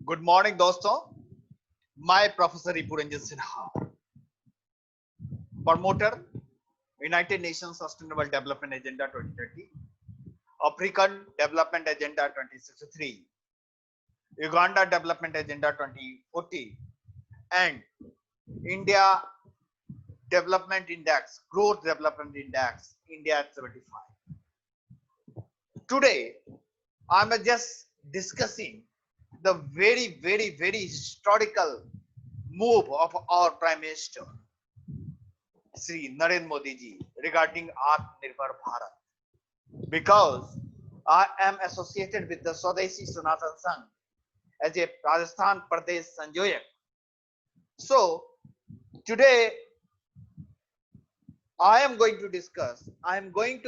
Good morning दोस्तों। मैं professor Ripu Ranjan Sinha, promoter United Nations sustainable development agenda 2030, African development agenda 2063, Uganda development agenda 2040 and India development index, growth development index, India at 75. Today, I'm just discussing the very historical move of our Prime Minister, Sri Narendra Modi ji, regarding Atmanirbhar Bharat. Because I am associated with the Swadeshi Sanatan Sangh as a Rajasthan Pradesh Sanjoyak. So, today I am going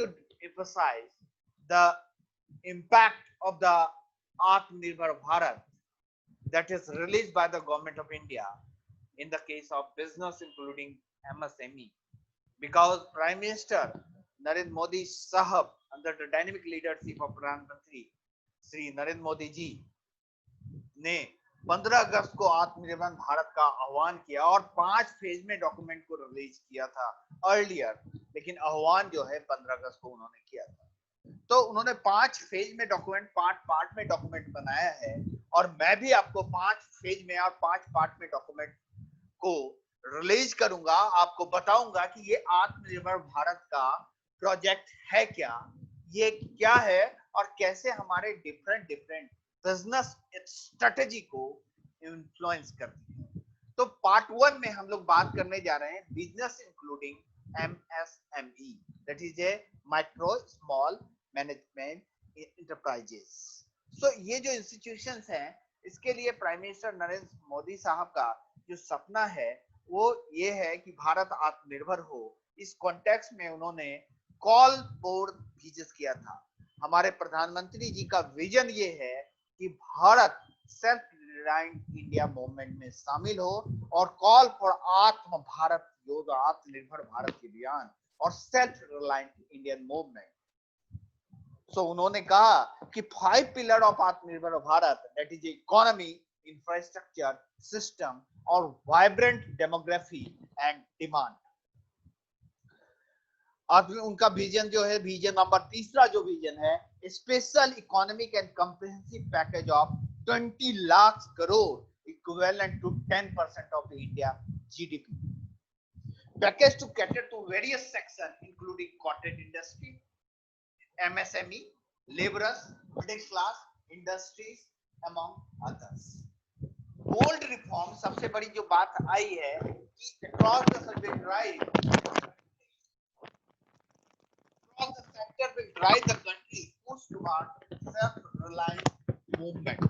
to emphasize the impact of the Atmanirbhar Bharat that is released by the government of India in the case of business including MSME, because Prime Minister Narendra Modi Sahab under the dynamic leadership of Pradhan Mantri Sri Narendra Modi ji ने 15 अगस्त को आत्मनिर्भर भारत का आह्वान किया और 5 phase में document को release किया था अर्लियर, लेकिन आह्वान जो है 15 अगस्त को उन्होंने किया था। तो उन्होंने 5 फेज में डॉक्यूमेंट, पार्ट में डॉक्यूमेंट बनाया है और मैं भी आपको 5 फेज में और 5 पार्ट में डॉक्यूमेंट को रिलीज करूंगा, आपको बताऊंगा कि ये आत्मनिर्भर भारत का प्रोजेक्ट है क्या, ये क्या है और कैसे हमारे डिफरेंट बिजनेस स्ट्रेटेजी को इन्फ्लुएंस करती है। तो पार्ट 1 में हम लोग बात करने जा रहे हैं business including MSME, that is a micro small management enterprises. So ये जो इंस्टीट्यूशंस हैं, इसके लिए प्राइम मिनिस्टर नरेंद्र मोदी साहब का जो सपना है वो ये है कि भारत आत्मनिर्भर हो। इस कॉन्टेक्स्ट में उन्होंने कॉल फॉर विजन किया था। हमारे प्रधानमंत्री जी का विजन ये है कि Bharat self reliant India movement में शामिल हो और कॉल फॉर आत्म भारत योद्धा, आत्मनिर्भर भारत के अभियान और self reliant Indian movement. So उन्होंने कहा कि 5 पिलर ऑफ आत्मनिर्भर Bharat, that is economy, infrastructure, system और वाइब्रेंट डेमोग्राफी एंड डिमांड। उनका विजन जो है, विजन नंबर तीसरा जो विजन है, special economic and comprehensive package of 20 lakh crore equivalent to 10% of India GDP, package to cater to various section including cottage industry, MSME, laborers, middle class, industries, among others. Bold reform, सबसे बड़ी जो बात आई है कि across the sector will drive the country push toward self-reliant movement.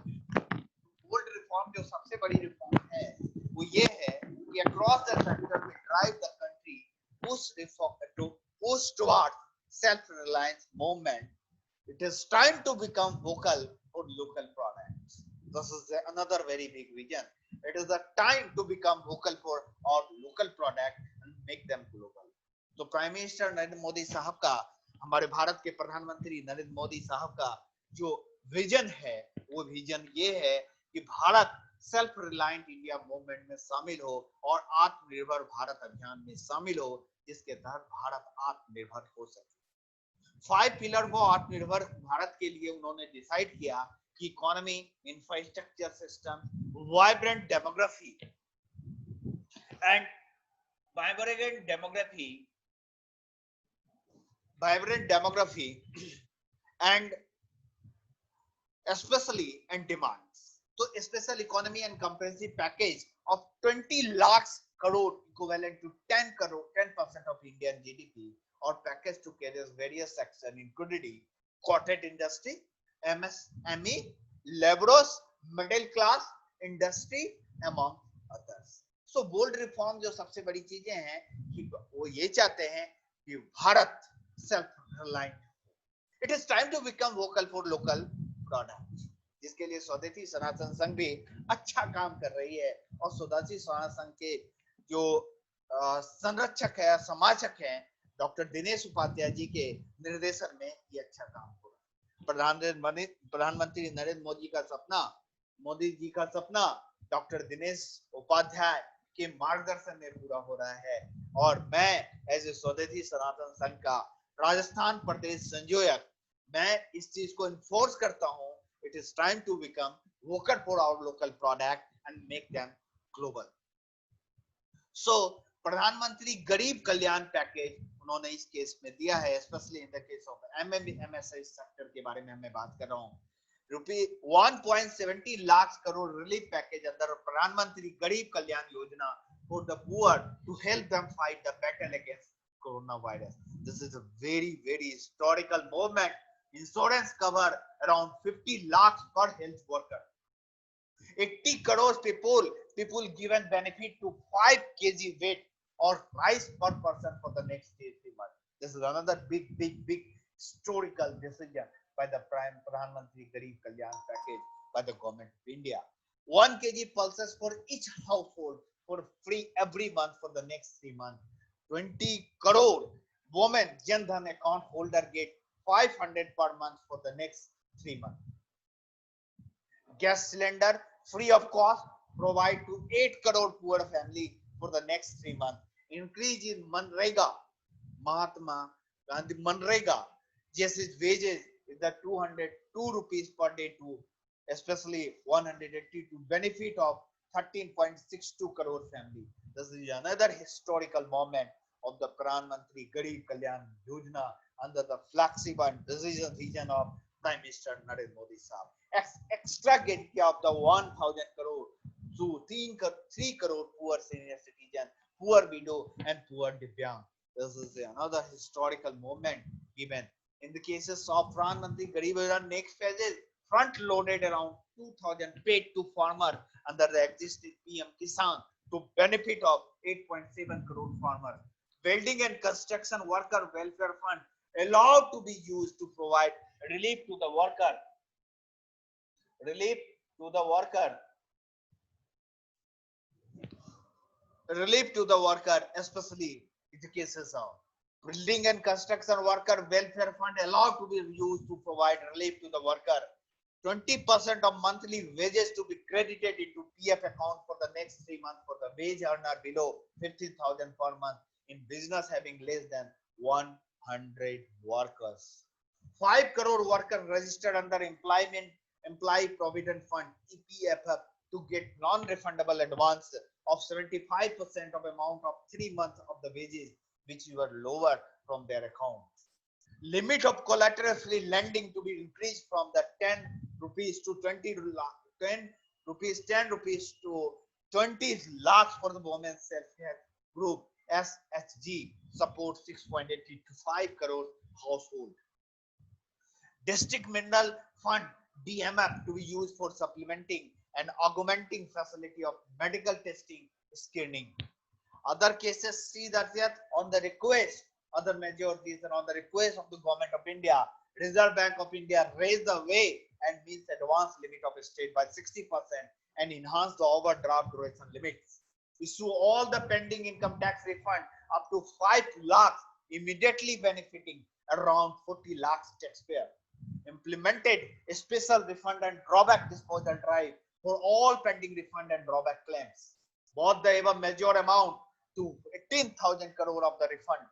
Bold reform जो सबसे बड़ी reform है वो ये है कि across the sector will drive the country push toward self-reliance movement. It is time to become vocal for local products. This is another very big vision. It is the time to become vocal for our local product and make them global. तो prime minister Narendra Modi साहब का, हमारे भारत के प्रधानमंत्री नरेंद्र मोदी साहब का जो vision है वो विजन ये है कि Bharat self reliant India movement में शामिल हो और आत्मनिर्भर भारत अभियान में शामिल हो, जिसके तहत भारत आत्मनिर्भर हो सके। 5 पिलर को आत्मनिर्भर भारत के लिए उन्होंने डिसाइड किया कि economy, infrastructure, system, vibrant demography and and specially and demands. तो special economy and comprehensive package of 20 lakh crore equivalent to 10% of Indian GDP और package to carry various section including cottage industry, MSME, laborers, middle class, industry, among others. So bold reform जो सबसे बड़ी चीजें हैं कि वो ये चाहते हैं कि Bharat self reliant. It is time to become vocal for local product, जिसके लिए स्वदेशी सनातन संघ भी अच्छा काम कर रही है और स्वदेशी सनातन संघ के जो संरक्षक है, समाजक है, डॉक्टर दिनेश उपाध्याय जी के निर्देशन में ये अच्छा काम हो रहा है। प्रधानमंत्री नरेंद्र मोदी का सपना मोदी जी का सपना डॉक्टर दिनेश उपाध्याय के मार्गदर्शन में पूरा हो रहा है। और मैं एज ए स्वदेशी सनातन संघ का राजस्थान प्रदेश संयोजक, मैं इस चीज को इन्फोर्स करता हूँ, it is time to become vocal for our local product and make them global. So प्रधानमंत्री गरीब कल्याण पैकेज उन्होंने इस केस में दिया है, specially in the case of MSME sector के बारे में मैं बात कर रहा हूँ। Rupee 1.70 lakh crore relief package अंदर प्रधानमंत्री गरीब Kalyan Yojana for the poor to help them fight the battle against corona virus. This is a very historical movement. Insurance cover around 50 lakh per health worker, 80 crore people given benefit to 5 kg weight or rice per person for the next 3 months. This is another big historical decision by the Pradhan Mantri Garib Kalyan package by the government of India. 1 kg pulses for each household for free every month for the next 3 months. 20 crore women Jan Dhan account holder get 500 per month for the next 3 months. Gas cylinder free of cost provide to 8 crore poor family for the next 3 months. Increase in Manrega, Mahatma Gandhi Manrega, just its wages is the 202 rupees per day to especially 180 to benefit of 13.62 crore family. This is another historical moment of the Pradhan Mantri Garib Kalyan Yojana under the flagship and decision vision of Prime Minister Narendra Modi Sahab. Extra get of the 1000 crore to 3 crore poor senior citizen, poor widow and poor divyang. This is another historical moment given. In the cases of Pradhan Mantri Garib Yojana, next phases front loaded around 2000 paid to farmer under the existing PM Kisan to benefit of 8.7 crore farmers. Welding and construction worker welfare fund allowed to be used to provide relief to the worker, relief to the worker, relief to the worker, especially in the cases of building and construction worker welfare fund allowed to be used to provide relief to the worker. 20% of monthly wages to be credited into PF account for the next 3 months for the wage earner below 15,000 per month in business having less than 100 workers. 5 crore workers registered under Employee Provident Fund EPFF to get non-refundable advance of 75% of amount of 3 months of the wages which were lower from their accounts. Limit of collateral free lending to be increased from the 10 rupees to 20 rupees to 20 lakhs for the women's self-help group SHG support 6.85 crore household. District Mineral Fund DMF to be used for supplementing and augmenting facility of medical testing screening. Other cases see that on the request, other majorities and on the request of the government of India, Reserve Bank of India raised the way and means advance limit of state by 60% and enhance the overdraft duration limits. Issue all the pending income tax refund up to 5 lakhs, immediately benefiting around 40 lakhs taxpayer. Implemented a special refund and drawback disposal drive for all pending refund and drawback claims. Both the ever major amount to 18,000 crore of the refund.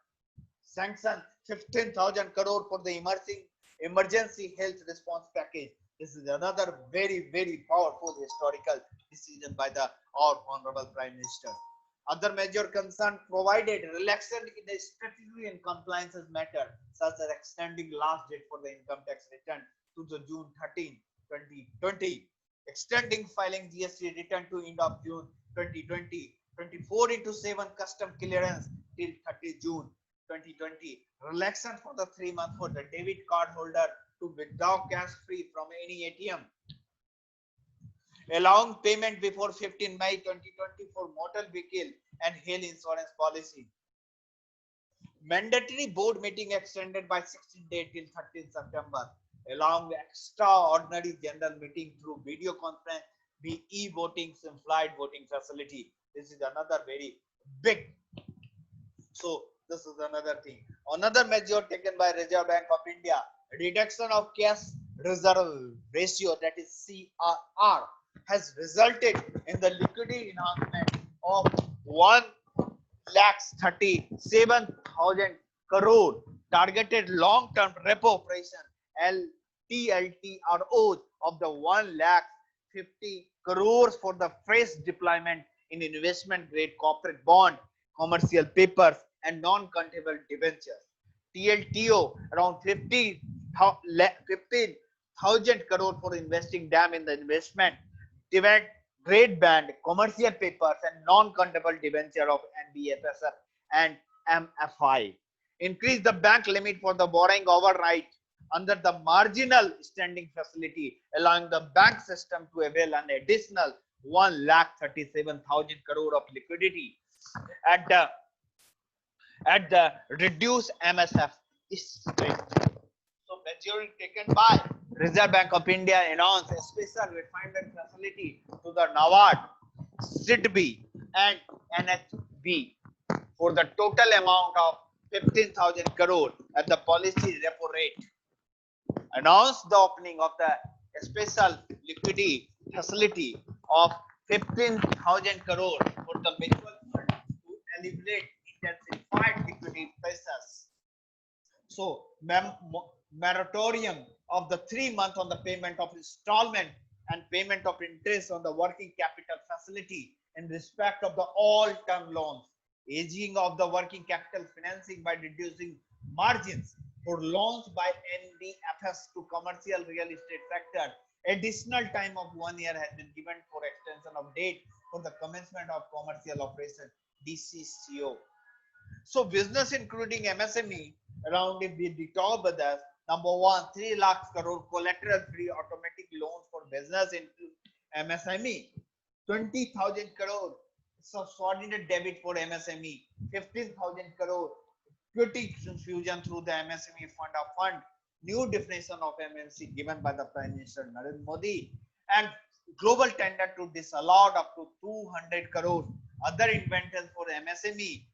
Sanction 15,000 crore for the emergency health response package. This is another very powerful historical decision by our honorable Prime Minister. Other major concern provided relaxation in the statutory and compliances matter, such as extending last date for the income tax return to the June 13, 2020, extending filing GST return to end of June 2020, 24/7 custom clearance till 30 June 2020, relaxation for the 3 months for the debit card holder to withdraw cash free from any ATM, allowing payment before 15 May 2020 for motor vehicle and hail insurance policy. Mandatory board meeting extended by 16 days till 13 September, allowing extraordinary general meeting through video conference, be e-voting, simplified voting facility. This is another very big. So this is another thing. Another measure taken by Reserve Bank of India, reduction of cash reserve ratio, that is CRR, has resulted in the liquidity enhancement of 1,37,000 crore targeted long-term repo operation TLTROs of the 1,50,000 crores for the fresh deployment in investment grade corporate bond, commercial papers, and non-convertible debentures. TLTO around 15,000 crore for investing dam in the investment demand grade band commercial papers and non-convertible debenture of NBFSF and MFI. Increase the bank limit for the borrowing overnight under the marginal standing facility, allowing the bank system to avail an additional 1,37,000 crore of liquidity at the reduced MSF rate. So measures taken by Reserve Bank of India announced a special refinement facility to the NABARD, SIDB and NHB for the total amount of 15,000 crore at the policy repo rate. Announced the opening of the special liquidity facility of 15,000 crore for the mutual fund to alleviate intensified liquidity pressures. So, moratorium of the 3 months on the payment of installment and payment of interest on the working capital facility in respect of the all term loans, aging of the working capital financing by reducing margins for loans by NBFS to commercial real estate sector. Additional time of 1 year has been given for extension of date for the commencement of commercial operation DCCO. So business including MSME around if we talk about that, number one, 3 lakh crore collateral free automatic loans for business into MSME, 20,000 crore subordinate debit for MSME, 15,000 crore equity infusion through the MSME fund, new definition of MMC given by the Prime Minister Narendra Modi, and global tender to disallow up to 200 crore other inventors for MSME,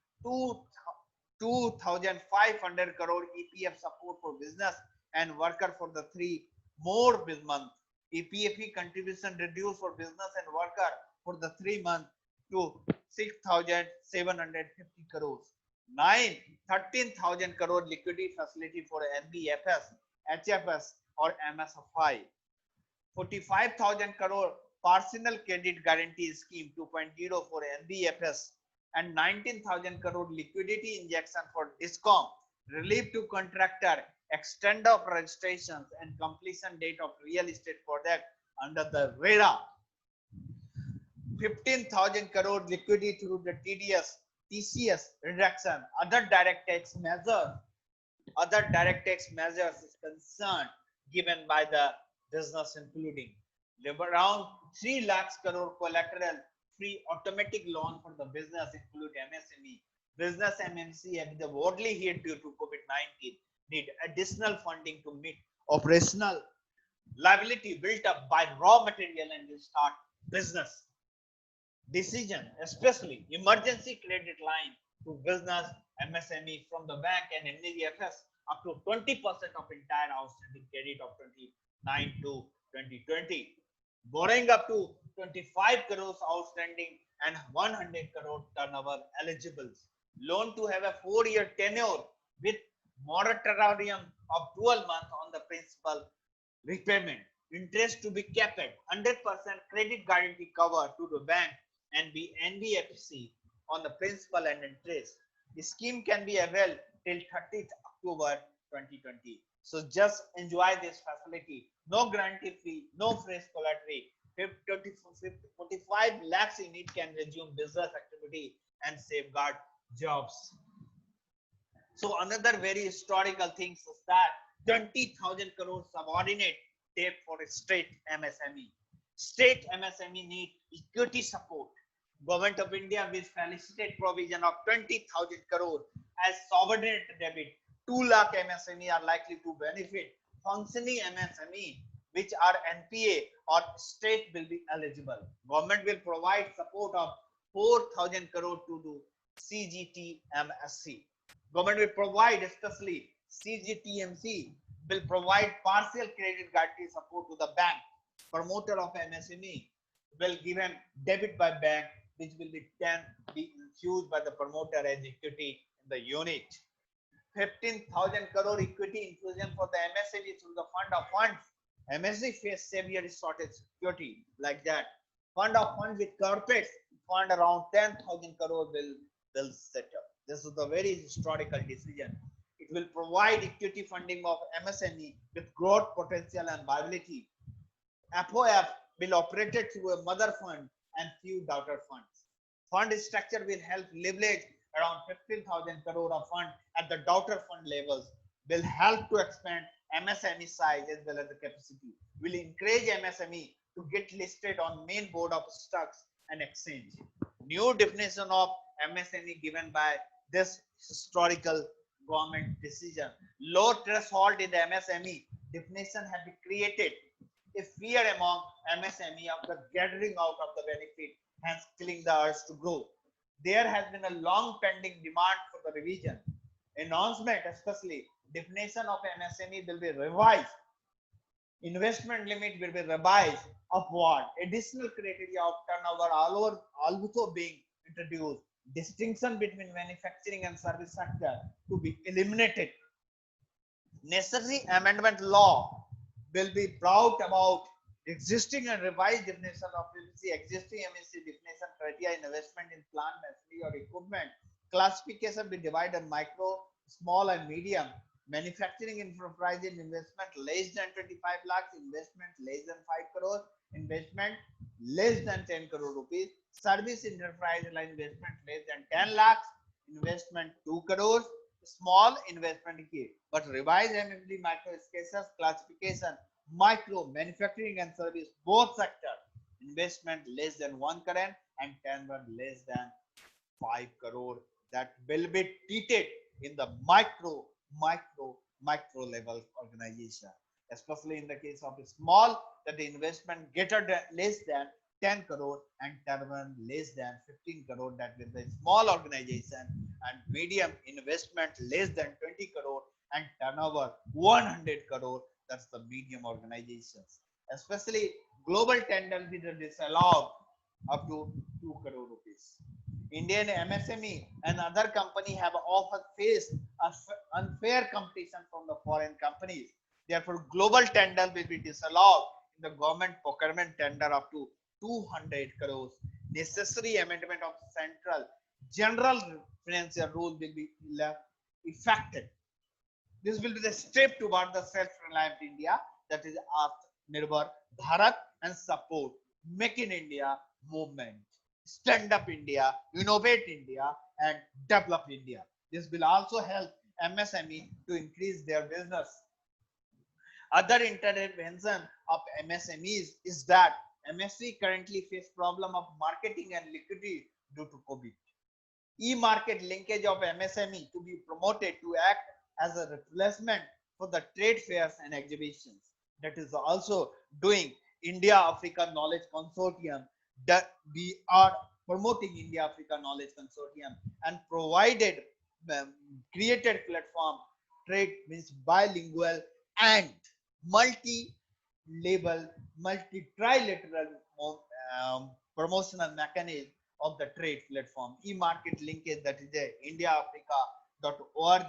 2,500 crore EPF support for business and worker for the 3 more months. EPF contribution reduced for business and worker for the 3 months to 6,750 crores. 9, 13,000 crore liquidity facility for NBFS, HFS or MSFI. 45,000 crore personal credit guarantee scheme 2.0 for NBFS and 19,000 crore liquidity injection for DISCOM, relief to contractor, extend of registrations and completion date of real estate project under the RERA. 15,000 crore liquidity through the TCS reduction, other direct tax measures is concerned given by the business including around 3 lakhs crore collateral free automatic loan for the business include MSME. Business MMC have the widely hit due to COVID-19 need additional funding to meet operational liability built up by raw material and will start business. Decision, especially emergency credit line to business MSME from the bank and NBFS up to 20% of entire outstanding credit of 29 to 2020. Borrowing up to 25 crores outstanding and 100 crore turnover eligibles. Loan to have a 4-year tenure with moratorium of 12 months on the principal repayment. Interest to be kept at 100% credit guarantee cover to the bank and NBFC on the principal and interest. The scheme can be availed till 30th October 2020. So just enjoy this facility. No guarantee fee, no fresh collateral. 45 lakhs in it can resume business activity and safeguard jobs. So another very historical thing is that 20,000 crore subordinate debt for a state MSME. State MSME need equity support. Government of India will facilitate provision of 20,000 crore as subordinate debit. 2 lakh MSME are likely to benefit. Functioning MSME which are NPA or state will be eligible. Government will provide support of 4,000 crore to do CGTMSC. Government will provide, especially CGTMC will provide partial credit guarantee support to the bank, promoter of MSME, will given debit by bank, which will be infused by the promoter as equity in the unit. 15,000 crore equity infusion for the MSME through the fund of funds. MSME face severe shortage security like that. Fund of funds with corporates fund around 10,000 crore will set up. This is the very historical decision. It will provide equity funding of MSME with growth potential and viability. FOF will operate through a mother fund and few daughter funds. Fund structure will help leverage around 15,000 crore of fund at the daughter fund levels, will help to expand MSME size as well as the capacity, will encourage MSME to get listed on main board of stocks and exchange. New definition of MSME given by this historical government decision. Low threshold in the MSME definition have been created a fear among MSME of the gathering out of the benefit, hence killing the urge to grow. There has been a long pending demand for the revision. Announcement, especially definition of MSME will be revised. Investment limit will be revised upward. Additional criteria of turnover also being introduced. Distinction between manufacturing and service sector to be eliminated. Necessary amendment law will be brought about. Existing and revised definition of PVC, existing MSC definition criteria investment in plant, machinery or equipment. Classification be divided micro, small and medium. Manufacturing enterprise in investment less than 25 lakhs, investment less than 5 crore, investment less than 10 crore rupees. Service enterprise investment less than 10 lakhs, investment 2 crores. Small investment key, but revised MFD micro cases classification micro manufacturing and service both sector investment less than 1 crore and turnover less than 5 crore that will be treated in the micro level organization, especially in the case of a small that the investment greater than less than 10 crore and turnover less than 15 crore, that will be small organization, and medium investment less than 20 crore and turnover 100 crore, that's the medium organizations. Especially global tender will be disallowed up to 2 crore rupees. Indian MSME and other company have often faced unfair competition from the foreign companies. Therefore, global tender will be disallowed in the government procurement tender up to 200 crores. Necessary amendment of central general financial rule will be effected. This will be the step toward the self-reliant India, that is Atmanirbhar Bharat, and support Make in India movement. Stand up India, innovate India, and develop India. This will also help MSME to increase their business. Other intervention of MSMEs is that MSME currently face problem of marketing and liquidity due to COVID. E-market linkage of MSME to be promoted to act as a replacement for the trade fairs and exhibitions. That is also doing India Africa Knowledge Consortium, that we are promoting India Africa Knowledge Consortium and provided created platform trade means bilingual and multi-level, multi-trilateral promotional mechanism of the trade platform. E-market linkage, that is the indiaafrica.org.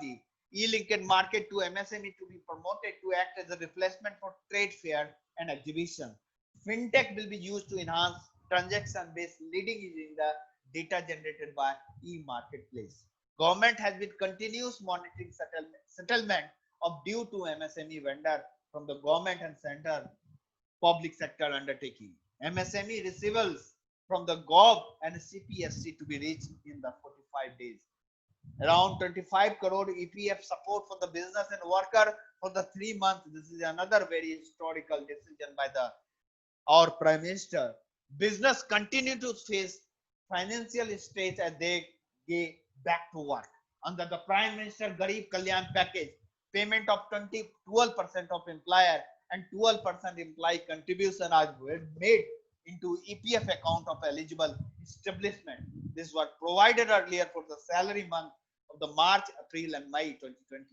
E-linked market to MSME to be promoted to act as a replacement for trade fair and exhibition. Fintech will be used to enhance transaction-based leading using the data generated by e-marketplace. Government has been continuous monitoring settlement of due to MSME vendor from the government and center public sector undertaking. MSME receivables from the Gov and CPSC to be reached in the 45 days. Around 25 crore EPF support for the business and worker for the 3 months. This is another very historical decision by our Prime Minister. Business continue to face financial straits as they get back to work. Under the Prime Minister Garib Kalyan package, payment of 12% of employer and 12% employee contribution are made into EPF account of eligible establishment. This was provided earlier for the salary month of the March, April, and May 2020.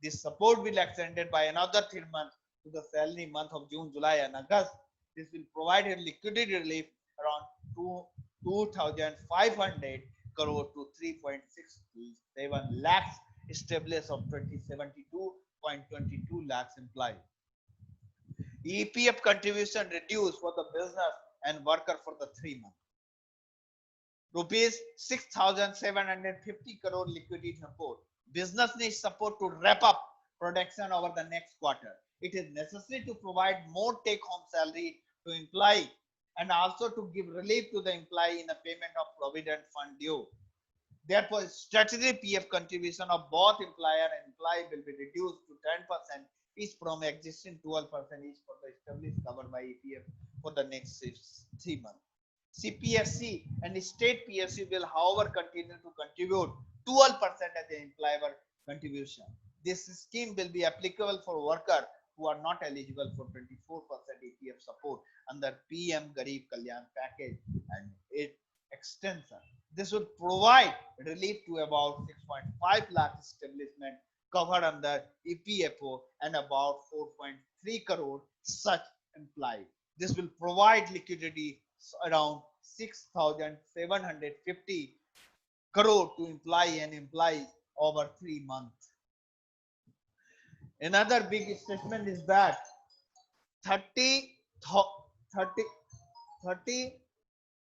This support will be extended by another 3 months to the salary month of June, July, and August This will provide a liquidity relief around 2,500 crore to 3.67 lakhs established of 2072.22 lakhs employees. EPF contribution reduced for the business and worker for the 3 months. Rupees 6,750 crore liquidity support. Business needs support to wrap up production over the next quarter. It is necessary to provide more take-home salary to employee and also to give relief to the employee in the payment of provident fund due. Therefore, statutory PF contribution of both employer and employee will be reduced to 10% each from existing 12% each for the established covered by EPF for the next 3 months. CPFC and state PFC will, however, continue to contribute 12% as the employer contribution. This scheme will be applicable for workers who are not eligible for 24% EPF support under PM Garib Kalyan package and its extension. This would provide relief to about 6.5 lakh establishment covered under EPFO and about 4.3 crore such employees. This will provide liquidity around 6,750 crore to employee and employees over 3 months. Another big statement is that 30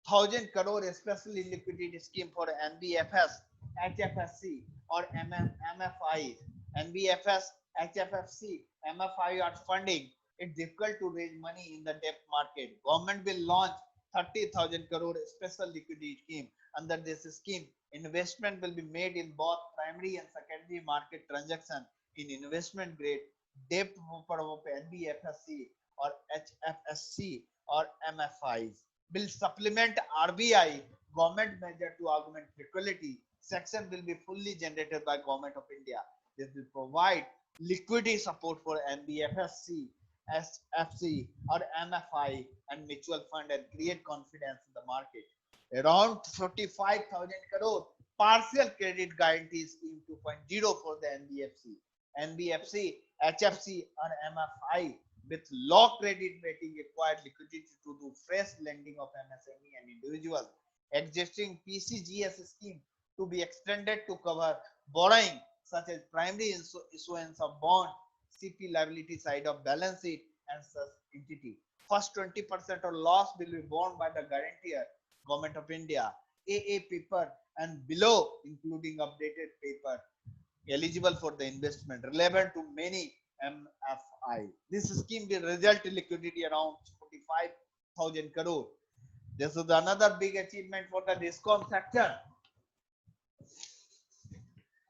thousand crore especially liquidity scheme for NBFS, HFSC or MFI. NBFS, HFSC, MFI are funding. It's difficult to raise money in the debt market. Government will launch 30,000 crore special liquidity scheme. Under this scheme, investment will be made in both primary and secondary market transaction in investment grade debt for NBFSC or HFSC or MFIs. Will supplement RBI government measure to augment liquidity. Section will be fully generated by Government of India. This will provide liquidity support for NBFSC, SFC or MFI and mutual fund and create confidence in the market. Around 45,000 crore partial credit guarantee scheme 2.0 for the NBFC, HFC or MFI with low credit rating required liquidity to do fresh lending of MSME and individuals. Existing PCGS scheme to be extended to cover borrowing such as primary issuance of bond, CP liability side of balance sheet and such entity. First 20% of loss will be borne by the guarantor, Government of India. AA paper and below including updated paper eligible for the investment relevant to many MFI. This scheme will result in liquidity around 45,000 crore. This is another big achievement for the DISCOM sector.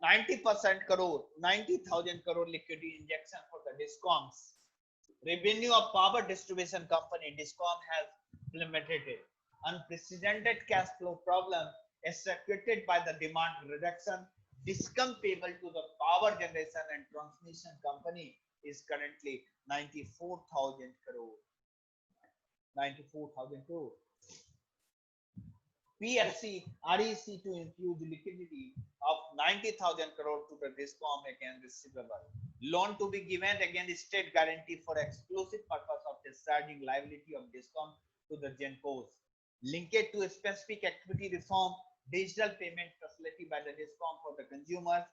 90% crore, 90,000 crore liquidity injection for the DISCOMs. Revenue of power distribution company DISCOM has implemented it. Unprecedented cash flow problem executed by the demand reduction. DISCOM payable to the power generation and transmission company is currently 94,000 crore. 94,000 crore. PFC, REC to infuse liquidity of 90,000 crore to the DISCOM against receivable. Loan to be given against state guarantee for exclusive purpose of discharging liability of DISCOM to the GENCOs. Linked to a specific activity reform, digital payment facility by the DISCOM for the consumers,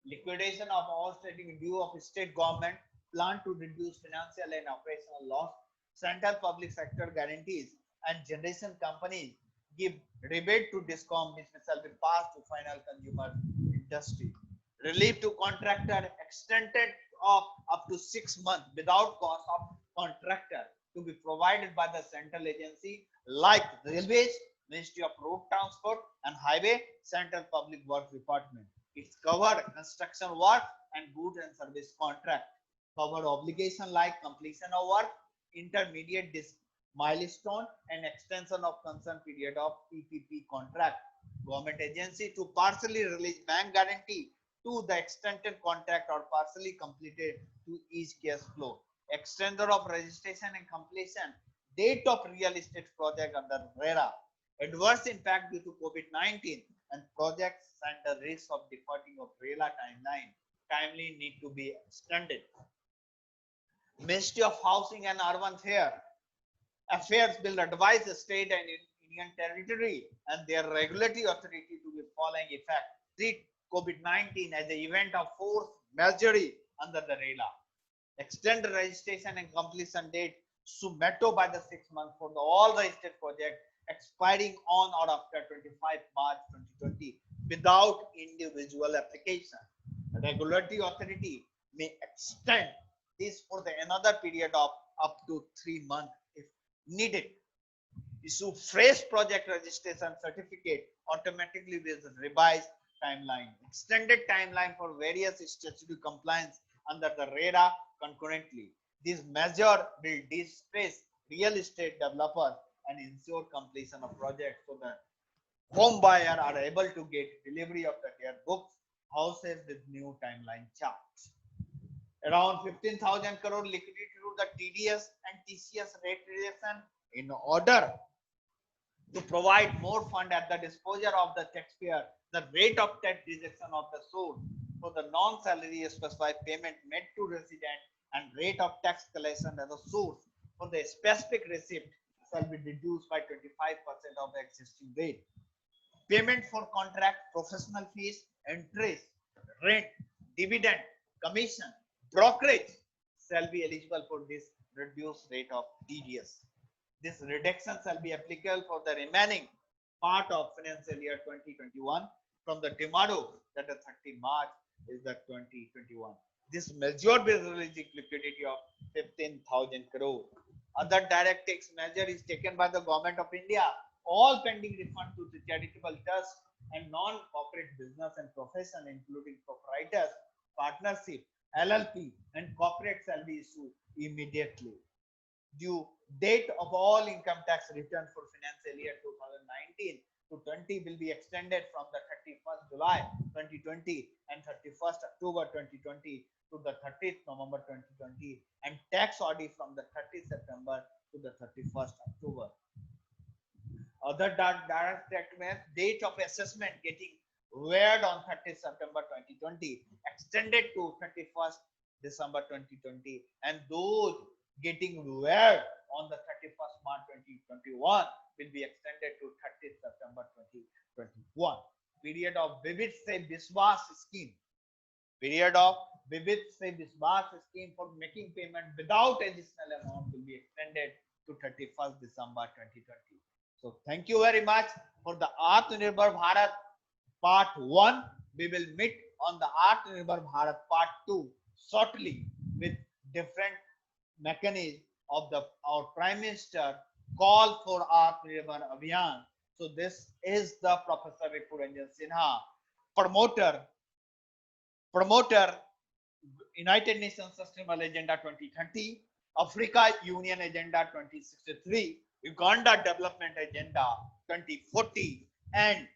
liquidation of outstanding due of state government, plan to reduce financial and operational loss, central public sector guarantees and generation companies give rebate to DISCOM which shall be passed to final consumer industry. Relief to contractor extended of up to 6 months without cost of contractor to be provided by the central agency like railways, Ministry of Road Transport and Highway, Central Public Works Department. It's covered construction work and goods and service contract. Cover obligation like completion of work, intermediate milestone and extension of concern period of PPP contract. Government agency to partially release bank guarantee to the extended contract or partially completed to each cash flow. Extender of registration and completion date of real estate project under RERA. Adverse impact due to COVID-19 and projects and the risk of defaulting of RERA timeline timely need to be extended. Ministry of Housing and Urban Affairs Affairs will advise the state and Union territory and their regulatory authority to be following effect. Treat COVID-19 as an event of force majeure under the RERA. Extend the registration and completion date Sumeto by the 6 months for all the state projects expiring on or after 25 March 2020 without individual application. The regulatory authority may extend this for another period of up to 3 months if needed. Issue fresh project registration certificate automatically with revised timeline. Extended timeline for various statutory compliance under the RERA concurrently. This measure will de-stress real estate developers and ensure completion of projects so that home buyer are able to get delivery of their books, houses with new timeline charts. Around 15,000 crore liquidity through the TDS and TCS rate reduction in order to provide more fund at the disposal of the taxpayer. The rate of tax deduction of the source for the non-salary specified payment made to resident and rate of tax collection as a source for the specific receipt shall be reduced by 25% of the existing rate. Payment for contract, professional fees, interest, rent, dividend, commission, brokerage shall be eligible for this reduced rate of TDS. This reduction shall be applicable for the remaining part of financial year 2021 from the tomorrow, that is 30 March, is the 2021. This measure will release liquidity of 15,000 crore. Other direct tax measure is taken by the Government of India. All pending refund to the charitable trust and non-corporate business and profession, including proprietors, partnership, LLP, and corporate shall be issued immediately. Due date of all income tax returns for financial year 2019 to 20 will be extended from the 31st July 2020 and 31st October 2020 to the 30th November 2020, and tax audit from the 30th September to the 31st October. Other direct tax date of assessment getting waived on 30th September 2020 extended to 31st December 2020, and those getting waived on the 31st March 2021 will be extended to 30th September 2021. Period of Vivid Se Biswas scheme. Period of Vivid Se Biswas scheme for making payment without additional amount will be extended to 31st December 2020. So thank you very much for the Atmanirbhar Bharat part 1. We will meet on the Atmanirbhar Bharat part 2 shortly with different mechanism of our Prime Minister call for Atmanirbhar Abhiyan. So this is the Professor Ripuranjan Sinha, promoter United Nations Sustainable Agenda 2030, Africa Union Agenda 2063, Uganda Development Agenda 2040, and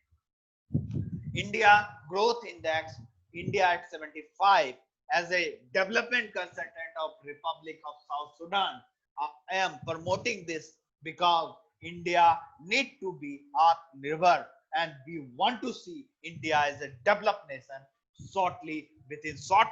India Growth Index, India at 75 as a development consultant of Republic of South Sudan. I am promoting this because India need to be Atmanirbhar, and we want to see India as a developed nation shortly, within short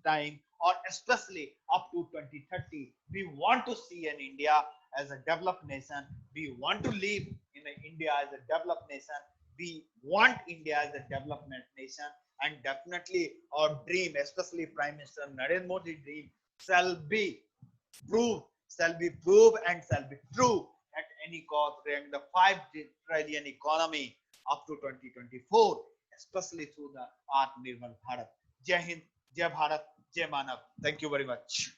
time, or especially up to 2030. We want to see an India as a developed nation. We want to live in India as a developed nation. We want India as a development nation, and definitely our dream, especially Prime Minister Narendra Modi's dream, shall be proved, and shall be true at any cost, during the 5 trillion economy up to 2024, especially through the Atmanirbhar Bharat. Jai Hind, Jai Bharat, Jai Manav. Thank you very much.